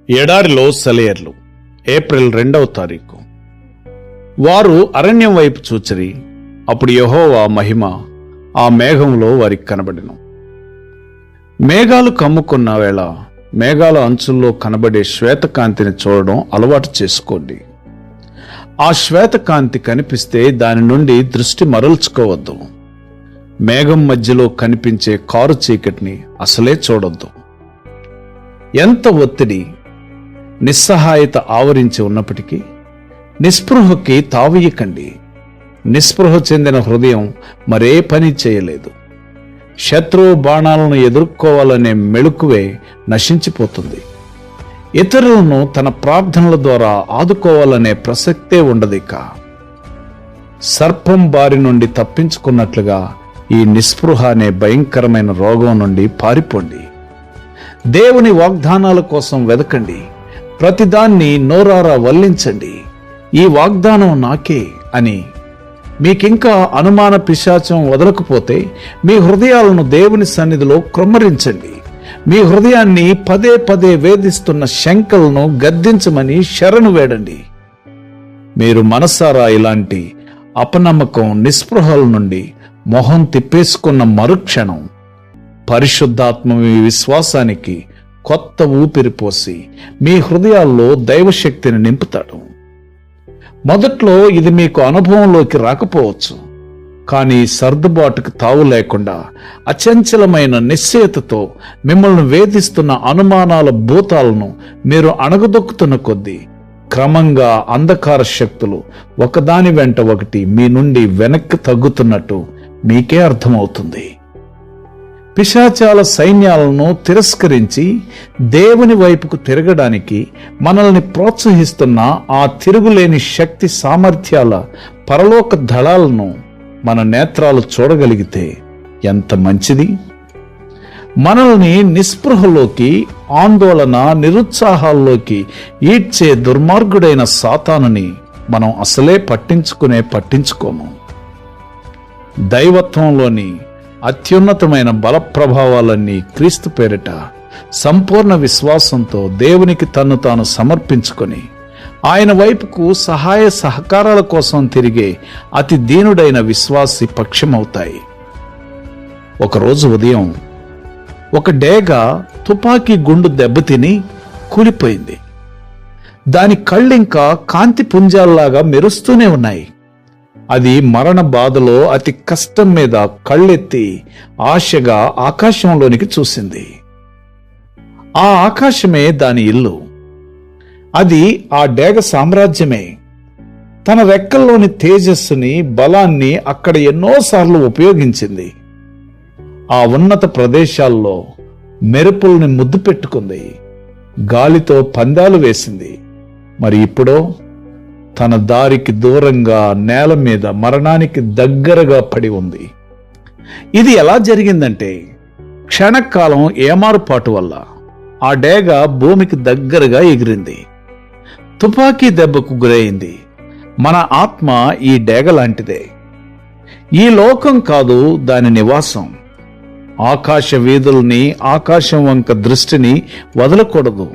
ఎడారిలో సెలయర్లు. ఏప్రిల్ 2వ తారీఖు. వారు అరణ్యం వైపు చూచిరి. అప్పుడు యెహోవా మహిమ ఆ మేఘంలో వారికి కనబడెను. మేఘాలు కమ్ముకున్న వేళ మేఘాల అంచుల్లో కనబడే శ్వేతకాంతిని చూడడం అలవాటు చేసుకోండి. ఆ శ్వేతకాంతి కనిపిస్తే దాని నుండి దృష్టి మరల్చుకోవద్దు. మేఘం మధ్యలో కనిపించే కారు చీకటిని అసలే చూడొద్దు. ఎంత ఒత్తిడి, నిస్సహాయత ఆవరించి ఉన్నప్పటికీ నిస్పృహకి తావీయకండి. నిస్పృహ చెందిన హృదయం మరే పని చేయలేదు. శత్రువు బాణాలను ఎదుర్కోవాలనే మెళుకువే నశించిపోతుంది. ఇతరులను తన ప్రార్థనల ద్వారా ఆదుకోవాలనే ప్రసక్తే ఉండదిక. సర్పం బారి నుండి తప్పించుకున్నట్లుగా ఈ నిస్పృహ అనే భయంకరమైన రోగం నుండి పారిపోండి. దేవుని వాగ్దానాల కోసం వెదకండి. ప్రతిదాన్ని నోరారా వల్లించండి. ఈ వాగ్దానం నాకే అని. మీకింకా అనుమాన పిశాచం వదలకపోతే మీ హృదయాలను దేవుని సన్నిధిలో క్రొమ్మరించండి. మీ హృదయాన్ని పదే పదే వేధిస్తున్న శంకలను గద్దించమని శరణు వేడండి. మీరు మనసారా ఇలాంటి అపనమ్మకం, నిస్పృహల నుండి మొహం తిప్పేసుకున్న మరుక్షణం పరిశుద్ధాత్మ మీ విశ్వాసానికి కొత్త ఊపిరి పోసి మీ హృదయాల్లో దైవశక్తిని నింపుతాడు. మొదట్లో ఇది మీకు అనుభవంలోకి రాకపోవచ్చు, కానీ సర్దుబాటుకు తావు లేకుండా అచంచలమైన నిశ్చయతతో మిమ్మల్ని వేధిస్తున్న అనుమానాల భూతాలను మీరు అణగదొక్కుతున్న కొద్దీ క్రమంగా అంధకార శక్తులు ఒకదాని వెంట ఒకటి మీ నుండి వెనక్కి తగ్గుతున్నట్టు మీకే అర్థమవుతుంది. పిశాచాల సైన్యాలను తిరస్కరించి దేవుని వైపుకు తిరగడానికి మనల్ని ప్రోత్సహిస్తున్న ఆ తిరుగులేని శక్తి సామర్థ్యాల పరలోక దళాలను మన నేత్రాలు చూడగలిగితే ఎంత మంచిది. మనల్ని నిస్పృహలోకి, ఆందోళన, నిరుత్సాహాల్లోకి ఈడ్చే దుర్మార్గుడైన సాతానుని మనం అసలే పట్టించుకోము. దైవత్వంలోని అత్యున్నతమైన బల ప్రభావాలన్నీ క్రీస్తు పేరిట సంపూర్ణ విశ్వాసంతో దేవునికి తన్ను తాను సమర్పించుకొని ఆయన వైపుకు సహాయ సహకారాల కోసం తిరిగే అతి దీనుడైన విశ్వాసి పక్షమవుతాయి. ఒకరోజు ఉదయం ఒక డేగ తుపాకీ గుండు దెబ్బతిని కూలిపోయింది. దాని కళ్ళింకా కాంతి పుంజాల్లాగా మెరుస్తూనే ఉన్నాయి. అది మరణ బాధలో అతి కష్టం మీద కళ్ళెత్తి ఆశగా ఆకాశంలోనికి చూసింది. ఆ ఆకాశమే దాని ఇల్లు. అది ఆ డేగ సామ్రాజ్యమే. తన రెక్కల్లోని తేజస్సుని, బలాన్ని అక్కడ ఎన్నోసార్లు ఉపయోగించింది. ఆ ఉన్నత ప్రదేశాల్లో మెరుపుల్ని ముద్దు పెట్టుకుంది. గాలితో పందాలు వేసింది. మరి ఇప్పుడో తన దారికి దూరంగా నేల మీద మరణానికి దగ్గరగా పడి ఉంది. ఇది ఎలా జరిగిందంటే క్షణకాలం ఏమారుపాటు వల్ల ఆ డేగ భూమికి దగ్గరగా ఎగిరింది. తుపాకీ దెబ్బకు గురైంది. మన ఆత్మ ఈ డేగ లాంటిదే. ఈ లోకం కాదు దాని నివాసం. ఆకాశ వీధుల్ని, ఆకాశం వంక దృష్టిని వదలకూడదు.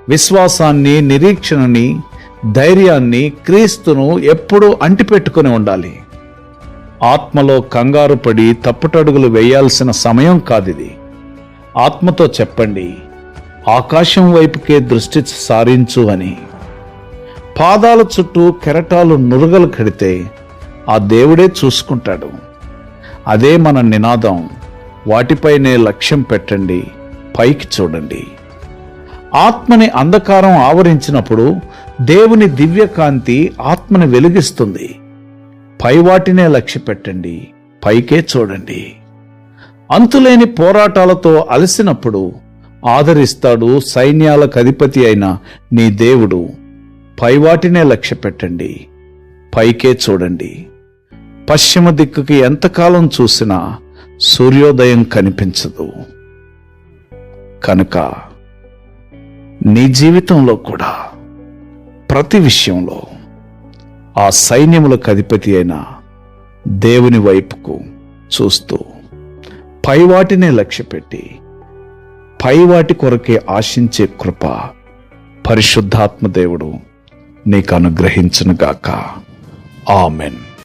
విశ్వాసాన్ని, నిరీక్షణని, ధైర్యాన్ని, క్రీస్తును ఎప్పుడూ అంటిపెట్టుకుని ఉండాలి. ఆత్మలో కంగారు పడి తప్పుటడుగులు వేయాల్సిన సమయం కాదిది. ఆత్మతో చెప్పండి, ఆకాశం వైపుకే దృష్టి సారించు అని. పాదాల చుట్టూ కెరటాలు నురగలు కడితే ఆ దేవుడే చూసుకుంటాడు. అదే మన నినాదం. వాటిపైనే లక్ష్యం పెట్టండి, పైకి చూడండి. ఆత్మని అంధకారం ఆవరించినప్పుడు దేవుని దివ్యకాంతి ఆత్మని వెలిగిస్తుంది. పైవాటినే లక్ష్య పెట్టండి, పైకే చూడండి. అంతులేని పోరాటాలతో అలసినప్పుడు ఆదరిస్తాడు సైన్యాలకు అధిపతి అయిన నీ దేవుడు. పైవాటినే లక్ష్య పెట్టండి, పైకే చూడండి. పశ్చిమ దిక్కుకి ఎంతకాలం చూసినా సూర్యోదయం కనిపించదు. కనుక నీ జీవితంలో కూడా ప్రతి విషయంలో ఆ సైన్యములకు అధిపతి అయిన దేవుని వైపుకు చూస్తూ పైవాటినే లక్ష్యపెట్టి పైవాటి కొరకే ఆశించే కృప పరిశుద్ధాత్మ దేవుడు నీకు అనుగ్రహించునుగాక. ఆమెన్.